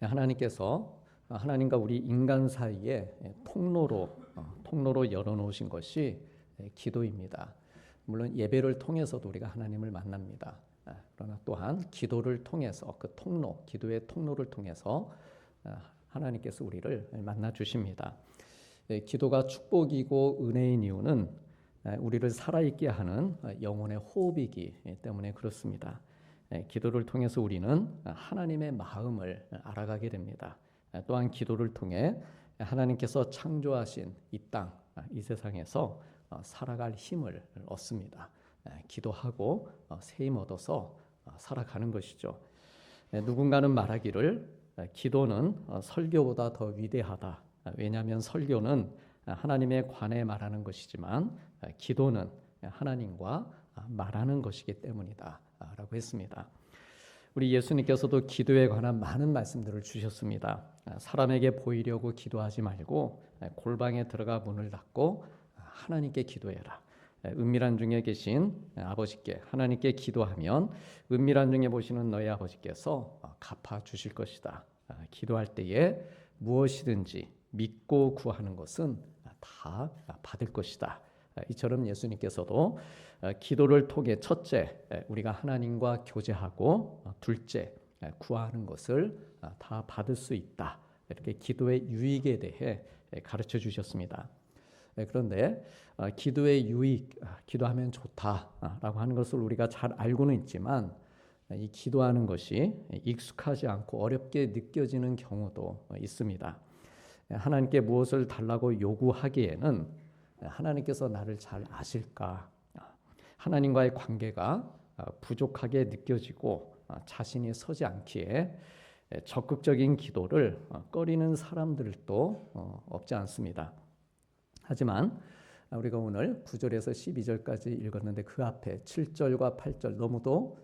하나님께서 하나님과 우리 인간 사이에 통로로 열어놓으신 것이 기도입니다. 물론 예배를 통해서도 우리가 하나님을 만납니다. 그러나 또한 기도를 통해서 기도의 통로를 통해서 하나님께서 우리를 만나 주십니다. 기도가 축복이고 은혜인 이유는 우리를 살아있게 하는 영혼의 호흡이기 때문에 그렇습니다. 기도를 통해서 우리는 하나님의 마음을 알아가게 됩니다. 또한 기도를 통해 하나님께서 창조하신 이 땅, 이 세상에서 살아갈 힘을 얻습니다. 기도하고 새 힘 얻어서 살아가는 것이죠. 누군가는 말하기를 기도는 설교보다 더 위대하다. 왜냐하면 설교는 하나님에 관해 말하는 것이지만 기도는 하나님과 말하는 것이기 때문이다 라고 했습니다. 우리 예수님께서도 기도에 관한 많은 말씀들을 주셨습니다. 사람에게 보이려고 기도하지 말고 골방에 들어가 문을 닫고 하나님께 기도해라. 은밀한 중에 계신 아버지께 하나님께 기도하면 은밀한 중에 보시는 너희 아버지께서 갚아 주실 것이다. 기도할 때에 무엇이든지 믿고 구하는 것은 다 받을 것이다. 이처럼 예수님께서도 기도를 통해 첫째, 우리가 하나님과 교제하고 둘째, 구하는 것을 다 받을 수 있다. 이렇게 기도의 유익에 대해 가르쳐 주셨습니다. 그런데 기도의 유익, 기도하면 좋다라고 하는 것을 우리가 잘 알고는 있지만 이 기도하는 것이 익숙하지 않고 어렵게 느껴지는 경우도 있습니다. 하나님께 무엇을 달라고 요구하기에는 하나님께서 나를 잘 아실까? 하나님과의 관계가 부족하게 느껴지고 자신이 서지 않기에 적극적인 기도를 꺼리는 사람들도 없지 않습니다. 하지만 우리가 오늘 9절에서 12절까지 읽었는데 그 앞에 7절과 8절 너무도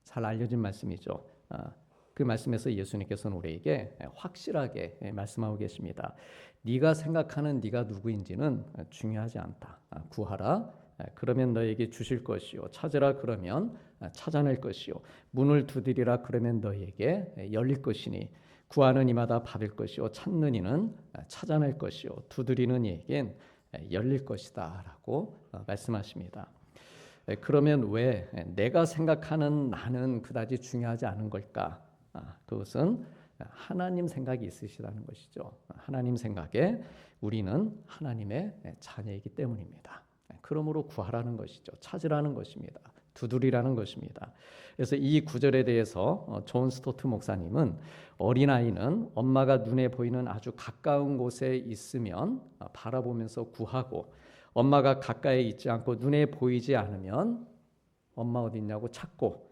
잘 알려진 말씀이죠. 그 말씀에서 예수님께서는 우리에게 확실하게 말씀하고 계십니다. 네가 생각하는 네가 누구인지는 중요하지 않다. 구하라. 그러면 너에게 주실 것이요. 찾으라. 그러면 찾아낼 것이요. 문을 두드리라. 그러면 너에게 열릴 것이니 구하는 이마다 받을 것이요. 찾는 이는 찾아낼 것이요. 두드리는 이에겐 열릴 것이다. 라고 말씀하십니다. 그러면 왜 내가 생각하는 나는 그다지 중요하지 않은 걸까? 그것은 하나님 생각이 있으시다는 것이죠. 하나님 생각에 우리는 하나님의 자녀이기 때문입니다. 그러므로 구하라는 것이죠. 찾으라는 것입니다. 두드리라는 것입니다. 그래서 이 구절에 대해서 존 스토트 목사님은 어린아이는 엄마가 눈에 보이는 아주 가까운 곳에 있으면 바라보면서 구하고 엄마가 가까이 있지 않고 눈에 보이지 않으면 엄마 어디 있냐고 찾고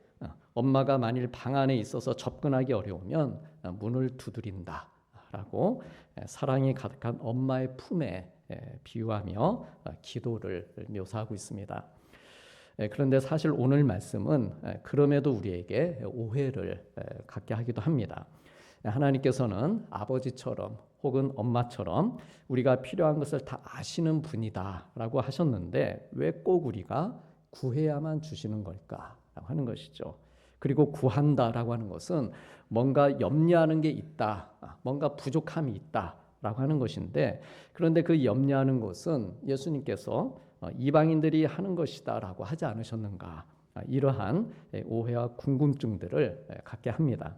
엄마가 만일 방 안에 있어서 접근하기 어려우면 문을 두드린다라고 사랑이 가득한 엄마의 품에 비유하며 기도를 묘사하고 있습니다. 그런데 사실 오늘 말씀은 그럼에도 우리에게 오해를 갖게 하기도 합니다. 하나님께서는 아버지처럼 혹은 엄마처럼 우리가 필요한 것을 다 아시는 분이다라고 하셨는데 왜 꼭 우리가 구해야만 주시는 걸까라고 하는 것이죠. 그리고 구한다라고 하는 것은 뭔가 염려하는 게 있다, 뭔가 부족함이 있다라고 하는 것인데 그런데 그 염려하는 것은 예수님께서 이방인들이 하는 것이다라고 하지 않으셨는가? 이러한 오해와 궁금증들을 갖게 합니다.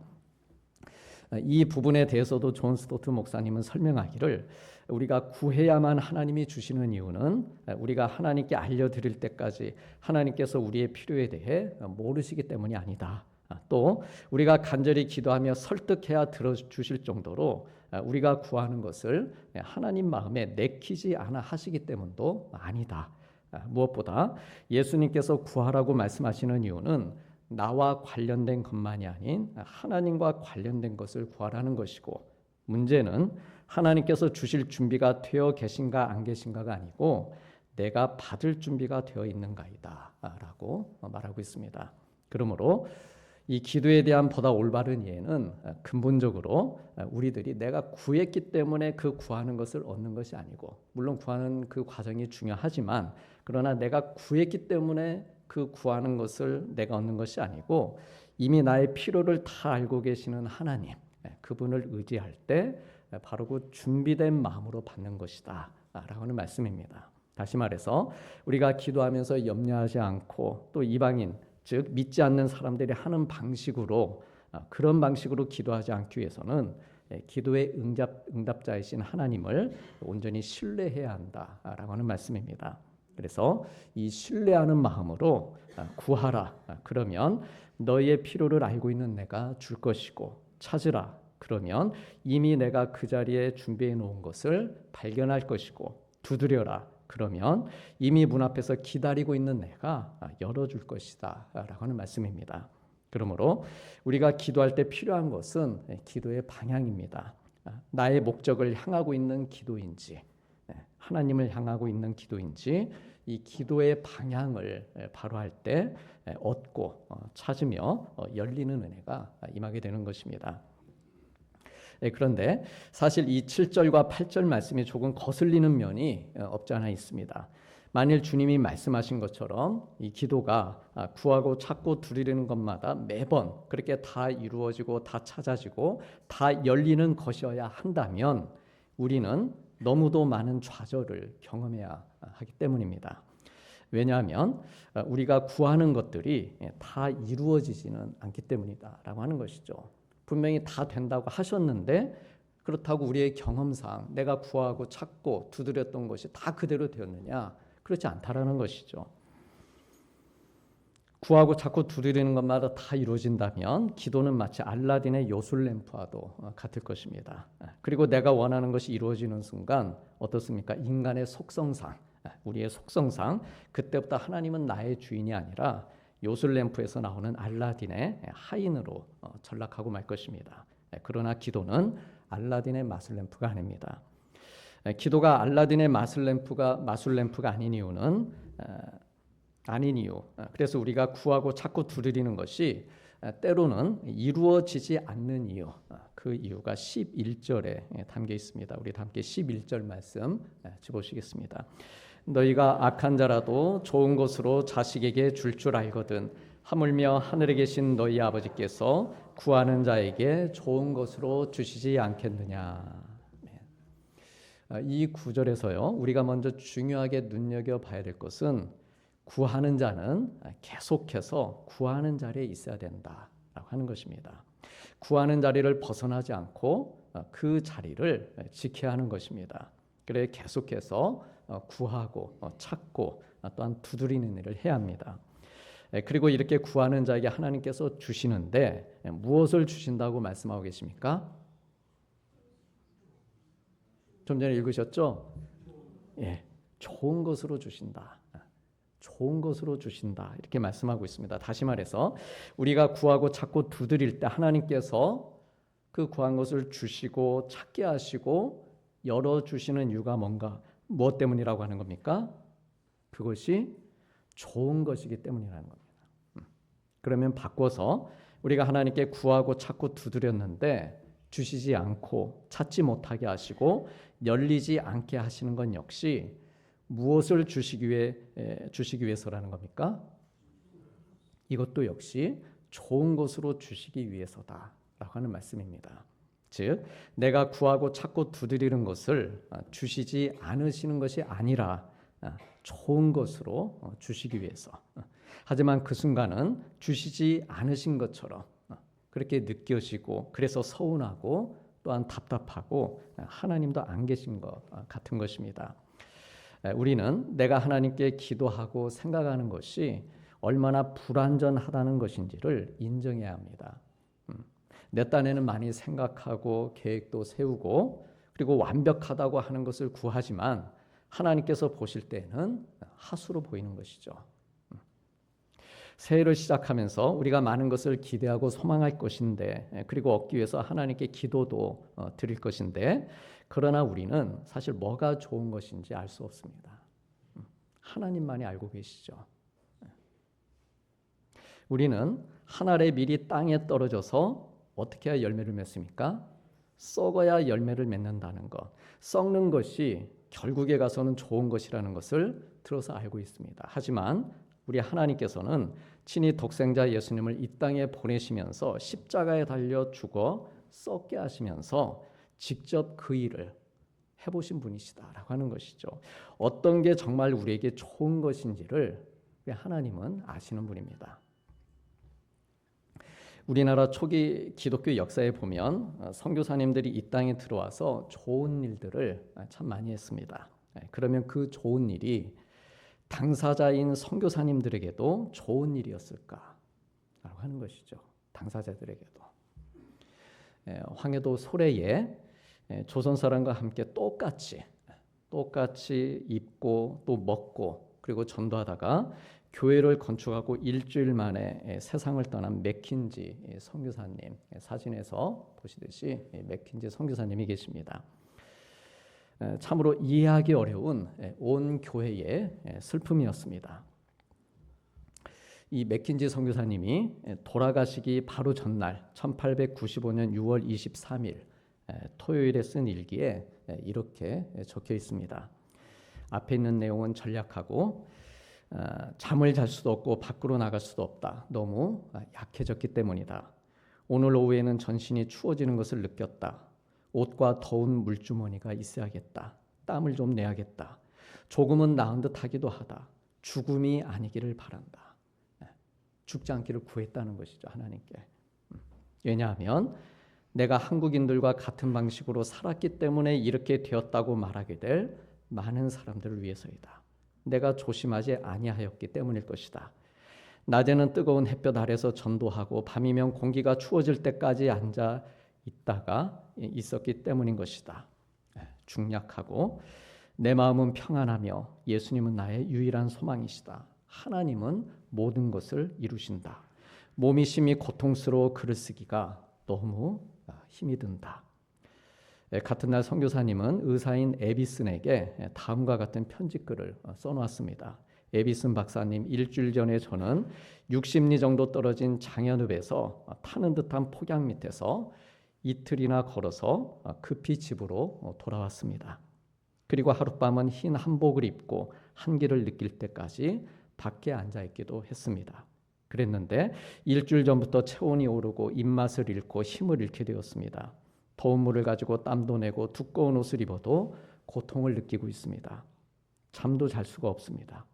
이 부분에 대해서도 존 스토트 목사님은 설명하기를 우리가 구해야만 하나님이 주시는 이유는 우리가 하나님께 알려드릴 때까지 하나님께서 우리의 필요에 대해 모르시기 때문이 아니다. 또 우리가 간절히 기도하며 설득해야 들어주실 정도로 우리가 구하는 것을 하나님 마음에 내키지 않아 하시기 때문도 아니다. 무엇보다 예수님께서 구하라고 말씀하시는 이유는 나와 관련된 것만이 아닌 하나님과 관련된 것을 구하라는 것이고 문제는 하나님께서 주실 준비가 되어 계신가 안 계신가가 아니고 내가 받을 준비가 되어 있는가이다 라고 말하고 있습니다. 그러므로 이 기도에 대한 보다 올바른 이해는 근본적으로 우리들이 내가 구했기 때문에 그 구하는 것을 얻는 것이 아니고 물론 구하는 그 과정이 중요하지만 그러나 내가 구했기 때문에 그 구하는 것을 내가 얻는 것이 아니고 이미 나의 필요를 다 알고 계시는 하나님 그분을 의지할 때 바로 그 준비된 마음으로 받는 것이다 라고 하는 말씀입니다. 다시 말해서 우리가 기도하면서 염려하지 않고 또 이방인 즉 믿지 않는 사람들이 하는 방식으로 그런 방식으로 기도하지 않기 위해서는 기도의 응답자이신 하나님을 온전히 신뢰해야 한다라고 하는 말씀입니다. 그래서 이 신뢰하는 마음으로 구하라. 그러면 너희의 필요를 알고 있는 내가 줄 것이고 찾으라. 그러면 이미 내가 그 자리에 준비해 놓은 것을 발견할 것이고 두드려라. 그러면 이미 문 앞에서 기다리고 있는 내가 열어줄 것이다 라고 하는 말씀입니다. 그러므로 우리가 기도할 때 필요한 것은 기도의 방향입니다. 나의 목적을 향하고 있는 기도인지 하나님을 향하고 있는 기도인지 이 기도의 방향을 바로 할 때 얻고 찾으며 열리는 은혜가 임하게 되는 것입니다. 그런데 사실 이 7절과 8절 말씀이 조금 거슬리는 면이 없지 않아 있습니다. 만일 주님이 말씀하신 것처럼 이 기도가 구하고 찾고 두드리는 것마다 매번 그렇게 다 이루어지고 다 찾아지고 다 열리는 것이어야 한다면 우리는 너무도 많은 좌절을 경험해야 하기 때문입니다. 왜냐하면 우리가 구하는 것들이 다 이루어지지는 않기 때문이다라고 하는 것이죠. 분명히 다 된다고 하셨는데 그렇다고 우리의 경험상 내가 구하고 찾고 두드렸던 것이 다 그대로 되었느냐? 그렇지 않다라는 것이죠. 구하고 찾고 두드리는 것마다 다 이루어진다면 기도는 마치 알라딘의 요술램프와도 같을 것입니다. 그리고 내가 원하는 것이 이루어지는 순간 어떻습니까? 인간의 속성상, 우리의 속성상 그때부터 하나님은 나의 주인이 아니라 요술램프에서 나오는 알라딘의 하인으로 전락하고 말 것입니다. 그러나 기도는 알라딘의 마술램프가 아닙니다. 기도가 알라딘의 마술램프가 아닌 이유는 그래서 우리가 구하고 찾고 두드리는 것이 때로는 이루어지지 않는 이유, 그 이유가 11절에 담겨 있습니다. 우리 함께 11절 말씀 보시겠습니다. 너희가 악한 자라도 좋은 것으로 자식에게 줄 알거든 하물며 하늘에 계신 너희 아버지께서 구하는 자에게 좋은 것으로 주시지 않겠느냐. 이 구절에서요, 우리가 먼저 중요하게 눈여겨봐야 될 것은 구하는 자는 계속해서 구하는 자리에 있어야 된다라고 하는 것입니다. 구하는 자리를 벗어나지 않고 그 자리를 지켜야 하는 것입니다. 그래 계속해서 구하고 찾고 또한 두드리는 일을 해야 합니다. 그리고 이렇게 구하는 자에게 하나님께서 주시는데 무엇을 주신다고 말씀하고 계십니까? 좀 전에 읽으셨죠? 좋은 것으로 주신다. 좋은 것으로 주신다. 이렇게 말씀하고 있습니다. 다시 말해서 우리가 구하고 찾고 두드릴 때 하나님께서 그 구한 것을 주시고 찾게 하시고 열어주시는 이유가 무엇 때문이라고 하는 겁니까? 그것이 좋은 것이기 때문이라는 겁니다. 그러면 바꿔서 우리가 하나님께 구하고 찾고 두드렸는데 주시지 않고 찾지 못하게 하시고 열리지 않게 하시는 건 역시 무엇을 주시기 위해서라는 겁니까? 이것도 역시 좋은 것으로 주시기 위해서다라고 하는 말씀입니다. 즉 내가 구하고 찾고 두드리는 것을 주시지 않으시는 것이 아니라 좋은 것으로 주시기 위해서. 하지만 그 순간은 주시지 않으신 것처럼 그렇게 느껴지고 그래서 서운하고 또한 답답하고 하나님도 안 계신 것 같은 것입니다. 우리는 내가 하나님께 기도하고 생각하는 것이 얼마나 불완전하다는 것인지를 인정해야 합니다. 내 딴에는 많이 생각하고 계획도 세우고 그리고 완벽하다고 하는 것을 구하지만 하나님께서 보실 때는 하수로 보이는 것이죠. 새해를 시작하면서 우리가 많은 것을 기대하고 소망할 것인데 그리고 얻기 위해서 하나님께 기도도 드릴 것인데 그러나 우리는 사실 뭐가 좋은 것인지 알 수 없습니다. 하나님만이 알고 계시죠. 우리는 한 알의 밀이 땅에 떨어져서 어떻게 해야 열매를 맺습니까? 썩어야 열매를 맺는다는 것. 썩는 것이 결국에 가서는 좋은 것이라는 것을 들어서 알고 있습니다. 하지만 우리 하나님께서는 친히 독생자 예수님을 이 땅에 보내시면서 십자가에 달려 죽어 썩게 하시면서 직접 그 일을 해보신 분이시다라고 하는 것이죠. 어떤 게 정말 우리에게 좋은 것인지를 하나님은 아시는 분입니다. 우리나라 초기 기독교 역사에 보면 선교사님들이 이 땅에 들어와서 좋은 일들을 참 많이 했습니다. 그러면 그 좋은 일이 당사자인 선교사님들에게도 좋은 일이었을까라고 하는 것이죠. 당사자들에게도. 황해도 소래에 조선 사람과 함께 똑같이 입고 또 먹고 그리고 전도하다가 교회를 건축하고 일주일 만에 세상을 떠난 맥킨지 선교사님, 사진에서 보시듯이 맥킨지 선교사님이 계십니다. 참으로 이해하기 어려운 온 교회의 슬픔이었습니다. 이 맥킨지 선교사님이 돌아가시기 바로 전날 1895년 6월 23일 토요일에 쓴 일기에 이렇게 적혀 있습니다. 앞에 있는 내용은 전략하고 잠을 잘 수도 없고 밖으로 나갈 수도 없다. 너무 약해졌기 때문이다. 오늘 오후에는 전신이 추워지는 것을 느꼈다. 옷과 더운 물주머니가 있어야겠다. 땀을 좀 내야겠다. 조금은 나은 듯 하기도 하다. 죽음이 아니기를 바란다. 죽지 않기를 구했다는 것이죠, 하나님께. 왜냐하면 내가 한국인들과 같은 방식으로 살았기 때문에 이렇게 되었다고 말하게 될 많은 사람들을 위해서이다. 내가 조심하지 아니하였기 때문일 것이다. 낮에는 뜨거운 햇볕 아래서 전도하고 밤이면 공기가 추워질 때까지 앉아 있다가 있었기 때문인 것이다. 중략하고 내 마음은 평안하며 예수님은 나의 유일한 소망이시다. 하나님은 모든 것을 이루신다. 몸이 심히 고통스러워 글을 쓰기가 너무 힘이 든다. 같은 날 선교사님은 의사인 에비슨에게 다음과 같은 편지글을 써놓았습니다. 에비슨 박사님, 일주일 전에 저는 60리 정도 떨어진 장현읍에서 타는 듯한 폭양 밑에서 이틀이나 걸어서 급히 집으로 돌아왔습니다. 그리고 하룻밤은 흰 한복을 입고 한기를 느낄 때까지 밖에 앉아있기도 했습니다. 그랬는데 일주일 전부터 체온이 오르고 입맛을 잃고 힘을 잃게 되었습니다. 더운 물을 가지고 땀도 내고 두꺼운 옷을 입어도 고통을 느끼고 있습니다. 잠도 잘 수가 없습니다.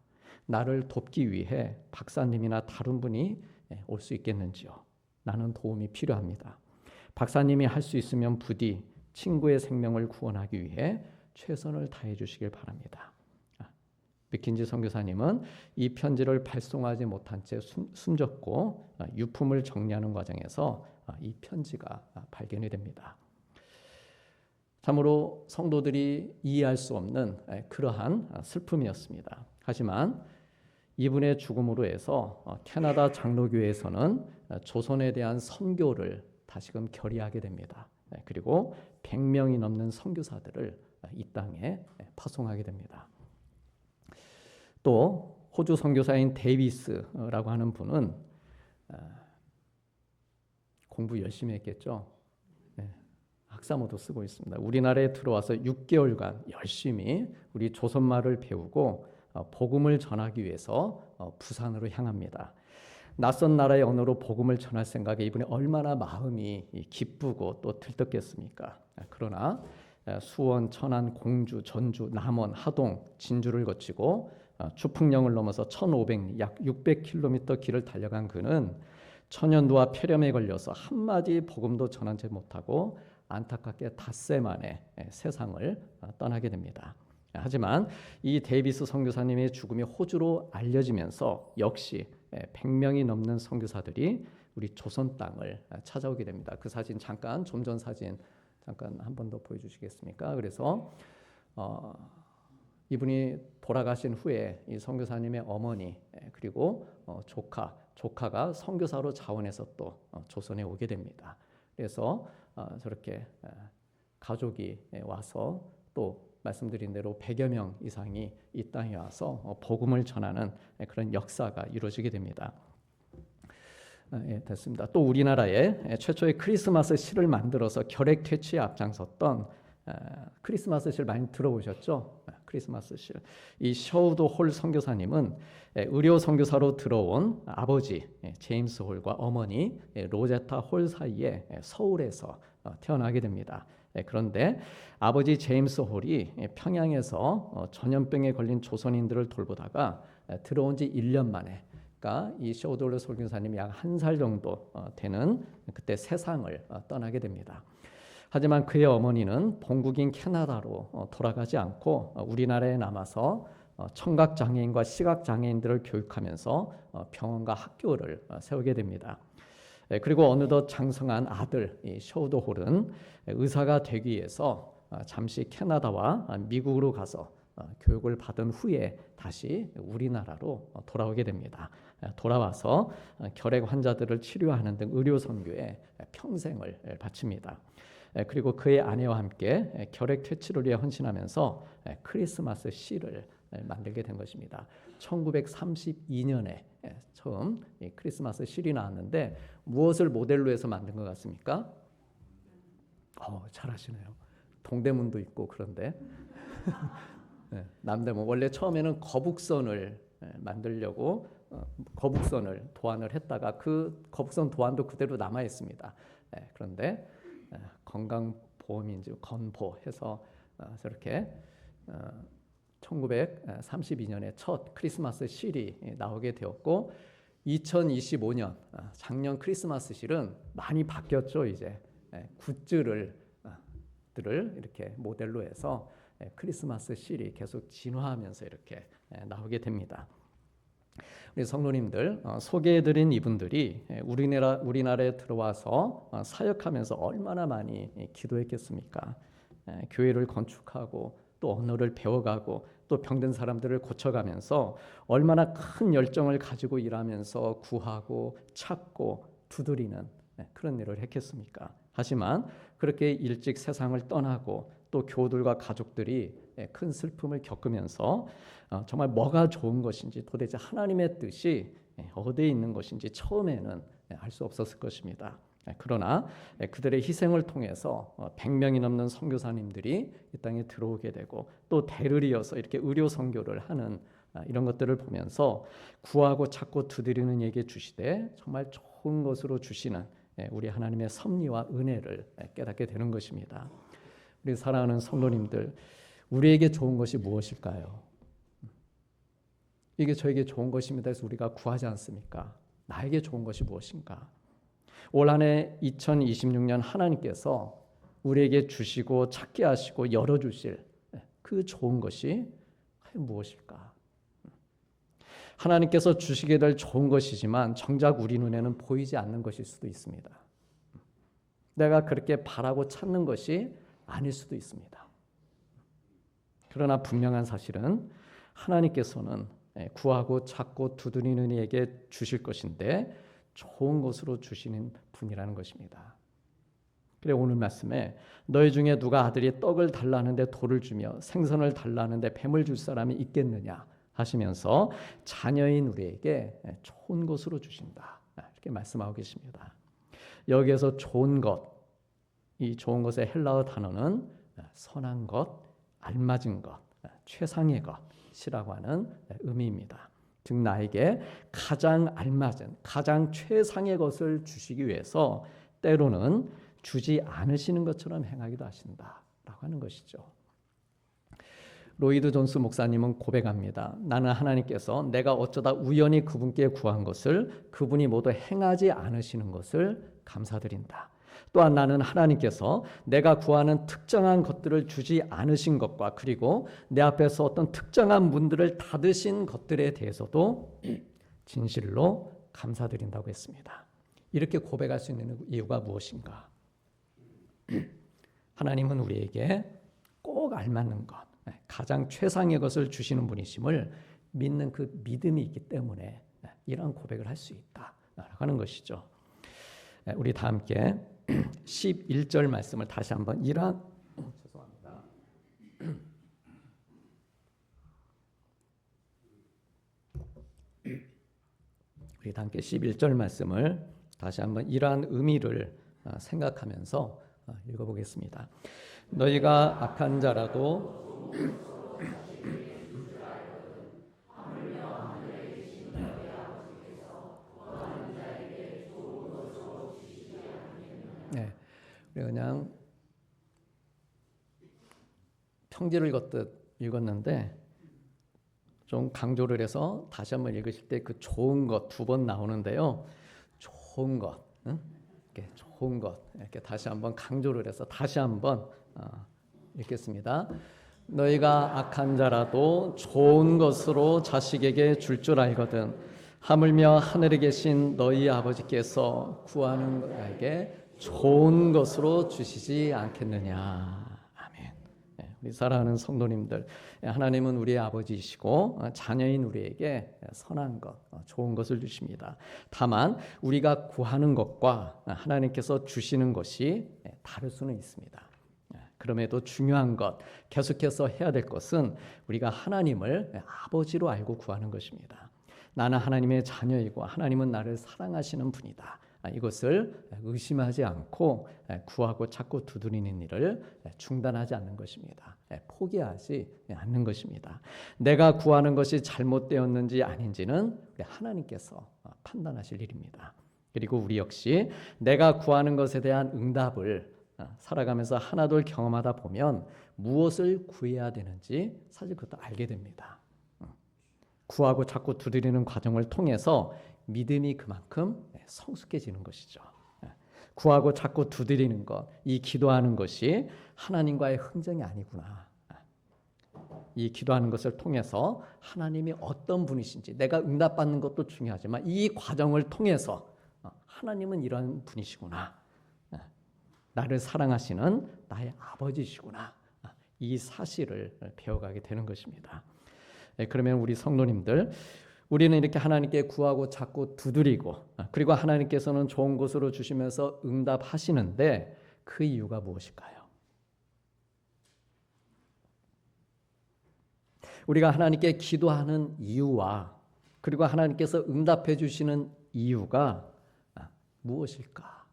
나를 돕기 위해 박사님이나 다른 분이 올 수 있겠는지요? 나는 도움이 필요합니다. 박사님이 할 수 있으면 부디 친구의 생명을 구원하기 위해 최선을 다해 주시길 바랍니다. 맥킨지 선교사님은 이 편지를 발송하지 못한 채 숨졌고 유품을 정리하는 과정에서 이 편지가 발견이 됩니다. 참으로 성도들이 이해할 수 없는 그러한 슬픔이었습니다. 하지만 이분의 죽음으로 해서 캐나다 장로교회에서는 조선에 대한 선교를 다시금 결의하게 됩니다. 그리고 100명이 넘는 선교사들을 이 땅에 파송하게 됩니다. 또 호주 선교사인 데이비스라고 하는 분은 공부 열심히 했겠죠. 학사모도 쓰고 있습니다. 우리나라에 들어와서 6개월간 열심히 우리 조선말을 배우고 복음을 전하기 위해서 부산으로 향합니다. 낯선 나라의 언어로 복음을 전할 생각에 이분이 얼마나 마음이 기쁘고 또 들떴겠습니까? 그러나 수원, 천안, 공주, 전주, 남원, 하동, 진주를 거치고 추풍령을 넘어서 1500리, 약 600km 길을 달려간 그는 천연두와 폐렴에 걸려서 한마디 복음도 전한 채 못하고 안타깝게 닷새 만에 세상을 떠나게 됩니다. 하지만 이 데이비스 선교사님의 죽음이 호주로 알려지면서 역시 100명이 넘는 선교사들이 우리 조선 땅을 찾아오게 됩니다. 그 사진 잠깐, 좀 전 사진 잠깐 한 번 더 보여주시겠습니까? 그래서 이분이 돌아가신 후에 이 선교사님의 어머니 그리고 조카가 선교사로 자원해서 또 조선에 오게 됩니다. 그래서 저렇게 가족이 와서 또 말씀드린 대로 100여 명 이상이 이 땅에 와서 복음을 전하는 그런 역사가 이루어지게 됩니다. 됐습니다. 또 우리나라에 최초의 크리스마스 시를 만들어서 결핵 퇴치에 앞장섰던 크리스마스 실 많이 들어보셨죠? 크리스마스 실. 이 셔우도 홀 선교사님은 의료 선교사로 들어온 아버지 제임스 홀과 어머니 로제타 홀 사이에 서울에서 태어나게 됩니다. 그런데 아버지 제임스 홀이 평양에서 전염병에 걸린 조선인들을 돌보다가 들어온 지 1년 만에, 그러니까 이 셔우도 홀 선교사님이 약 1살 정도 되는 그때 세상을 떠나게 됩니다. 하지만 그의 어머니는 본국인 캐나다로 돌아가지 않고 우리나라에 남아서 청각장애인과 시각장애인들을 교육하면서 병원과 학교를 세우게 됩니다. 그리고 어느덧 장성한 아들 셔우도 홀은 의사가 되기 위해서 잠시 캐나다와 미국으로 가서 교육을 받은 후에 다시 우리나라로 돌아오게 됩니다. 돌아와서 결핵 환자들을 치료하는 등 의료 선교에 평생을 바칩니다. 그리고 그의 아내와 함께 결핵 퇴치를 위해 헌신하면서 크리스마스 시를 만들게 된 것입니다. 1932년에 처음 크리스마스 시이 나왔는데 무엇을 모델로 해서 만든 것 같습니까? 잘하시네요. 동대문도 있고 그런데 남대문 원래 처음에는 거북선을 만들려고 거북선을 도안을 했다가 그 거북선 도안도 그대로 남아 있습니다. 그런데 건강보험인지 건보해서 저렇게 1932년에 첫 크리스마스 실이 나오게 되었고 2025년 작년 크리스마스 실은 많이 바뀌었죠. 이제 굿즈들을 이렇게 모델로 해서 크리스마스 실이 계속 진화하면서 이렇게 나오게 됩니다. 우리 성도님들 소개해드린 이분들이 우리나라에 들어와서 사역하면서 얼마나 많이 기도했겠습니까? 교회를 건축하고 또 언어를 배워가고 또 병든 사람들을 고쳐가면서 얼마나 큰 열정을 가지고 일하면서 구하고 찾고 두드리는 그런 일을 했겠습니까? 하지만 그렇게 일찍 세상을 떠나고 또 교우들과 가족들이 큰 슬픔을 겪으면서 정말 뭐가 좋은 것인지 도대체 하나님의 뜻이 어디에 있는 것인지 처음에는 알 수 없었을 것입니다. 그러나 그들의 희생을 통해서 100명이 넘는 선교사님들이 이 땅에 들어오게 되고 또 대를 이어서 이렇게 의료 선교를 하는 이런 것들을 보면서 구하고 찾고 두드리는 이에게 주시되 정말 좋은 것으로 주시는 우리 하나님의 섭리와 은혜를 깨닫게 되는 것입니다. 우리 사랑하는 성도님들, 우리에게 좋은 것이 무엇일까요? 이게 저에게 좋은 것입니다 해서 우리가 구하지 않습니까? 나에게 좋은 것이 무엇인가? 올 한 해 2026년 하나님께서 우리에게 주시고 찾게 하시고 열어주실 그 좋은 것이 무엇일까? 하나님께서 주시게 될 좋은 것이지만 정작 우리 눈에는 보이지 않는 것일 수도 있습니다. 내가 그렇게 바라고 찾는 것이 아닐 수도 있습니다. 그러나 분명한 사실은 하나님께서는 구하고 찾고 두드리는 이에게 주실 것인데 좋은 것으로 주시는 분이라는 것입니다. 그래 오늘 말씀에 너희 중에 누가 아들이 떡을 달라 하는데 돌을 주며 생선을 달라 하는데 뱀을 줄 사람이 있겠느냐 하시면서 자녀인 우리에게 좋은 것으로 주신다. 이렇게 말씀하고 계십니다. 여기에서 좋은 것, 이 좋은 것의 헬라어 단어는 선한 것, 알맞은 것, 최상의 것이라고 하는 의미입니다. 즉 나에게 가장 알맞은, 가장 최상의 것을 주시기 위해서 때로는 주지 않으시는 것처럼 행하기도 하신다라고 하는 것이죠. 로이드 존스 목사님은 고백합니다. 나는 하나님께서 내가 어쩌다 우연히 그분께 구한 것을 그분이 모두 행하지 않으시는 것을 감사드린다. 또한 나는 하나님께서 내가 구하는 특정한 것들을 주지 않으신 것과 그리고 내 앞에서 어떤 특정한 문들을 닫으신 것들에 대해서도 진실로 감사드린다고 했습니다. 이렇게 고백할 수 있는 이유가 무엇인가? 하나님은 우리에게 꼭 알맞는 것, 가장 최상의 것을 주시는 분이심을 믿는 그 믿음이 있기 때문에 이런 고백을 할 수 있다라고 하는 것이죠. 우리 다 함께 11절 말씀을 다시 한번 죄송합니다. 우리 다 함께 11절 말씀을 다시 한번 이러한 의미를 생각하면서 읽어보겠습니다. 너희가 악한 자라도 네, 우리 그냥 평지를 읽었는데 좀 강조를 해서 다시 한번 읽으실 때 그 좋은 것 두 번 나오는데요. 좋은 것, 응? 이렇게 좋은 것 이렇게 다시 한번 강조를 해서 다시 한번 읽겠습니다. 너희가 악한 자라도 좋은 것으로 자식에게 줄 줄 알거든 하물며 하늘에 계신 너희 아버지께서 구하는 자에게 좋은 것으로 주시지 않겠느냐. 아멘. 우리 사랑하는 성도님들, 하나님은 우리의 아버지이시고 자녀인 우리에게 선한 것, 좋은 것을 주십니다. 다만 우리가 구하는 것과 하나님께서 주시는 것이 다를 수는 있습니다. 그럼에도 중요한 것, 계속해서 해야 될 것은 우리가 하나님을 아버지로 알고 구하는 것입니다. 나는 하나님의 자녀이고 하나님은 나를 사랑하시는 분이다. 이것을 의심하지 않고 구하고 찾고 두드리는 일을 중단하지 않는 것입니다. 포기하지 않는 것입니다. 내가 구하는 것이 잘못되었는지 아닌지는 하나님께서 판단하실 일입니다. 그리고 우리 역시 내가 구하는 것에 대한 응답을 살아가면서 하나둘 경험하다 보면 무엇을 구해야 되는지 사실 그것도 알게 됩니다. 구하고 찾고 두드리는 과정을 통해서 믿음이 그만큼 성숙해지는 것이죠. 구하고 찾고 두드리는 것, 이 기도하는 것이 하나님과의 흥정이 아니구나. 이 기도하는 것을 통해서 하나님이 어떤 분이신지 내가 응답받는 것도 중요하지만 이 과정을 통해서 하나님은 이런 분이시구나. 나를 사랑하시는 나의 아버지시구나. 이 사실을 배워가게 되는 것입니다. 그러면 우리 성도님들, 우리는 이렇게 하나님께 구하고 찾고 두드리고 그리고 하나님께서는 좋은 것으로 주시면서 응답하시는데 그 이유가 무엇일까요? 우리가 하나님께 기도하는 이유와 그리고 하나님께서 응답해 주시는 이유가 무엇일까?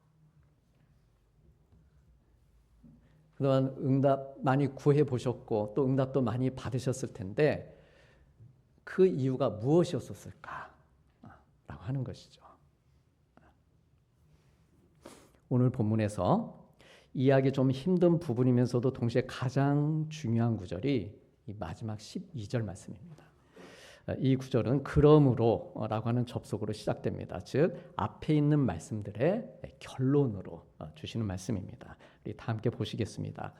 그동안 응답 많이 구해 보셨고 또 응답도 많이 받으셨을 텐데 그 이유가 무엇이었을까? 라고 하는 것이죠. 오늘 본문에서 이해하기 좀 힘든 부분이면서도 동시에 가장 중요한 구절이 이 마지막 12절 말씀입니다. 이 구절은 그러므로 라고 하는 접속으로 시작됩니다. 즉 앞에 있는 말씀들의 결론으로 주시는 말씀입니다. 우리 다 함께 보시겠습니다.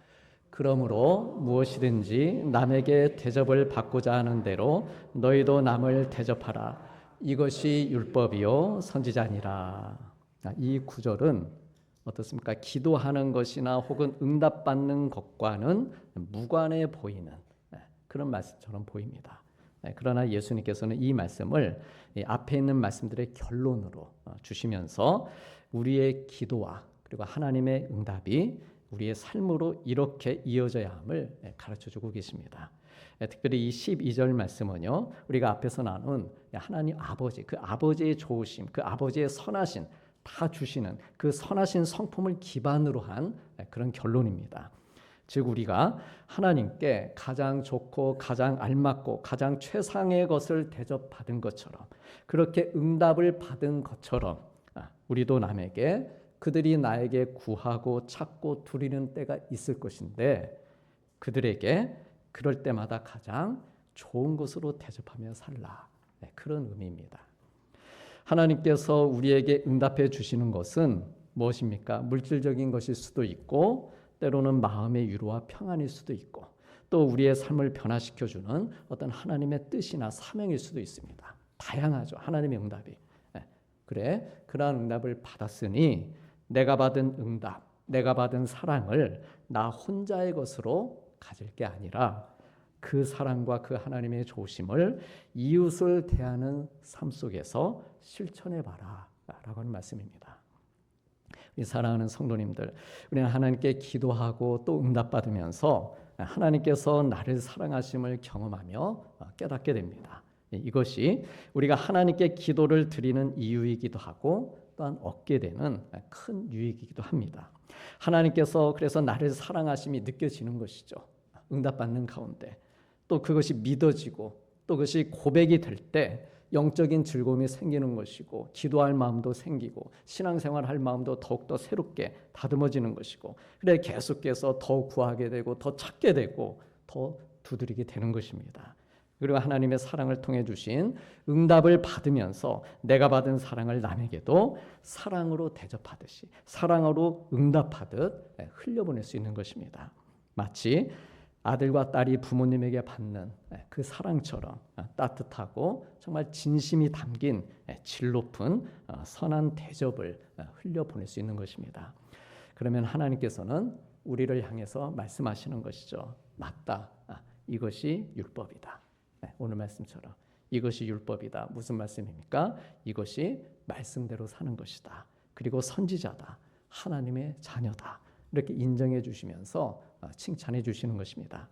그러므로 무엇이든지 남에게 대접을 받고자 하는 대로 너희도 남을 대접하라. 이것이 율법이요 선지자니라. 이 구절은 어떻습니까? 기도하는 것이나 혹은 응답받는 것과는 무관해 보이는 그런 말씀처럼 보입니다. 그러나 예수님께서는 이 말씀을 앞에 있는 말씀들의 결론으로 주시면서 우리의 기도와 그리고 하나님의 응답이 우리의 삶으로 이렇게 이어져야 함을 가르쳐주고 계십니다. 특별히 이 12절 말씀은요, 우리가 앞에서 나눈 하나님 아버지, 그 아버지의 좋으심, 그 아버지의 선하신 다 주시는 그 선하신 성품을 기반으로 한 그런 결론입니다. 즉 우리가 하나님께 가장 좋고 가장 알맞고 가장 최상의 것을 대접받은 것처럼 그렇게 응답을 받은 것처럼 우리도 남에게 그들이 나에게 구하고 찾고 두리는 때가 있을 것인데 그들에게 그럴 때마다 가장 좋은 것으로 대접하며 살라. 그런 의미입니다. 하나님께서 우리에게 응답해 주시는 것은 무엇입니까? 물질적인 것일 수도 있고 때로는 마음의 위로와 평안일 수도 있고 또 우리의 삶을 변화시켜주는 어떤 하나님의 뜻이나 사명일 수도 있습니다. 다양하죠. 하나님의 응답이. 그래, 그러한 응답을 받았으니 내가 받은 응답, 내가 받은 사랑을 나 혼자의 것으로 가질 게 아니라 그 사랑과 그 하나님의 조심을 이웃을 대하는 삶 속에서 실천해봐라 라고 하는 말씀입니다. 우리 사랑하는 성도님들, 우리는 하나님께 기도하고 또 응답받으면서 하나님께서 나를 사랑하심을 경험하며 깨닫게 됩니다. 이것이 우리가 하나님께 기도를 드리는 이유이기도 하고 또한 얻게 되는 큰 유익이기도 합니다. 하나님께서 그래서 나를 사랑하심이 느껴지는 것이죠. 응답받는 가운데 또 그것이 믿어지고 또 그것이 고백이 될 때 영적인 즐거움이 생기는 것이고 기도할 마음도 생기고 신앙생활 할 마음도 더욱더 새롭게 다듬어지는 것이고 그래 계속해서 더 구하게 되고 더 찾게 되고 더 두드리게 되는 것입니다. 그리고 하나님의 사랑을 통해 주신 응답을 받으면서 내가 받은 사랑을 남에게도 사랑으로 대접하듯이 사랑으로 응답하듯 흘려보낼 수 있는 것입니다. 마치 아들과 딸이 부모님에게 받는 그 사랑처럼 따뜻하고 정말 진심이 담긴 질 높은 선한 대접을 흘려보낼 수 있는 것입니다. 그러면 하나님께서는 우리를 향해서 말씀하시는 것이죠. 맞다. 이것이 율법이다. 오늘 말씀처럼 이것이 율법이다. 무슨 말씀입니까? 이것이 말씀대로 사는 것이다. 그리고 선지자다. 하나님의 자녀다. 이렇게 인정해 주시면서 칭찬해 주시는 것입니다.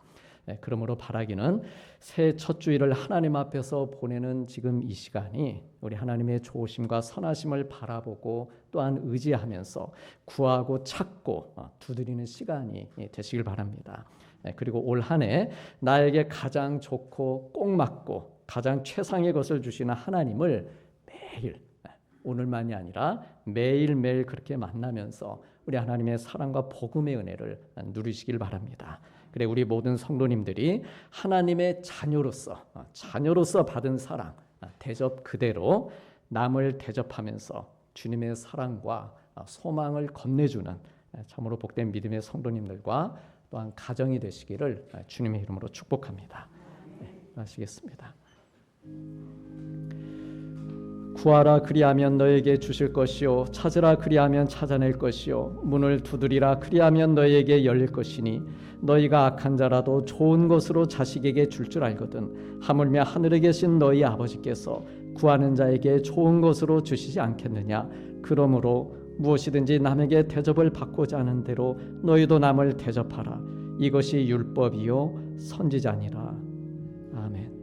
그러므로 바라기는 새 첫 주일을 하나님 앞에서 보내는 지금 이 시간이 우리 하나님의 좋으심과 선하심을 바라보고 또한 의지하면서 구하고 찾고 두드리는 시간이 되시길 바랍니다. 그리고 올 한 해 나에게 가장 좋고 꼭 맞고 가장 최상의 것을 주시는 하나님을 매일 오늘만이 아니라 매일매일 그렇게 만나면서 우리 하나님의 사랑과 복음의 은혜를 누리시길 바랍니다. 그래 우리 모든 성도님들이 하나님의 자녀로서 받은 사랑 대접 그대로 남을 대접하면서 주님의 사랑과 소망을 건네주는 참으로 복된 믿음의 성도님들과 또한 가정이 되시기를 주님의 이름으로 축복합니다. 하시겠습니다. 구하라 그리하면 너에게 주실 것이요 찾으라 그리하면 찾아낼 것이요 문을 두드리라 그리하면 너에게 열릴 것이니 너희가 악한 자라도 좋은 것으로 자식에게 줄 줄 알거든 하물며 하늘에 계신 너희 아버지께서 구하는 자에게 좋은 것으로 주시지 않겠느냐. 그러므로 무엇이든지 남에게 대접을 받고자 하는 대로 너희도 남을 대접하라. 이것이 율법이요 선지자니라. 아멘.